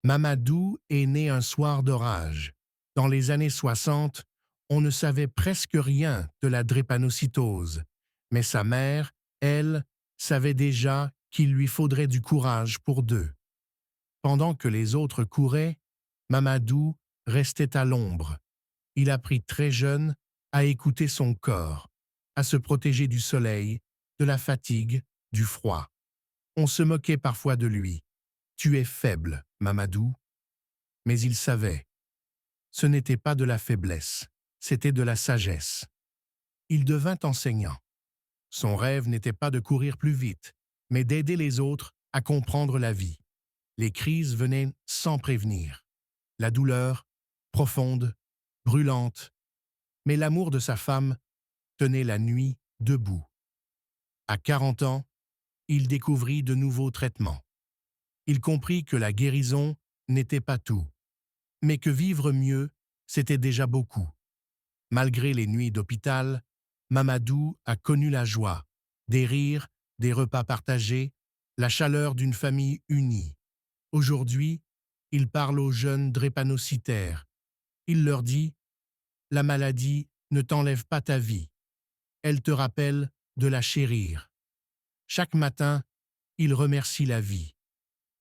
Mamadou est né un soir d'orage. Dans les années 60, on ne savait presque rien de la drépanocytose, mais sa mère, elle, savait déjà qu'il lui faudrait du courage pour deux. Pendant que les autres couraient, Mamadou restait à l'ombre. Il apprit très jeune à écouter son corps, à se protéger du soleil, de la fatigue, du froid. On se moquait parfois de lui. Tu es faible, Mamadou. Mais il savait. Ce n'était pas de la faiblesse, c'était de la sagesse. Il devint enseignant. Son rêve n'était pas de courir plus vite, mais d'aider les autres à comprendre la vie. Les crises venaient sans prévenir. La douleur, profonde, brûlante, mais l'amour de sa femme tenait la nuit debout. À 40 ans, il découvrit de nouveaux traitements. Il comprit que la guérison n'était pas tout, mais que vivre mieux, c'était déjà beaucoup. Malgré les nuits d'hôpital, Mamadou a connu la joie, des rires, des repas partagés, la chaleur d'une famille unie. Aujourd'hui, il parle aux jeunes drépanocytaires. Il leur dit « La maladie ne t'enlève pas ta vie, elle te rappelle de la chérir ». Chaque matin, il remercie la vie,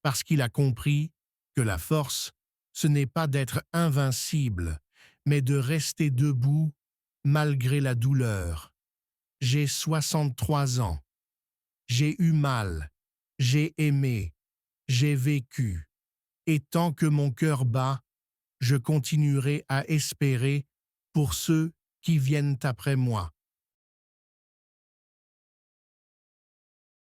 parce qu'il a compris que la force, ce n'est pas d'être invincible, mais de rester debout malgré la douleur. J'ai 63 ans. J'ai eu mal. J'ai aimé. J'ai vécu. Et tant que mon cœur bat, je continuerai à espérer pour ceux qui viennent après moi.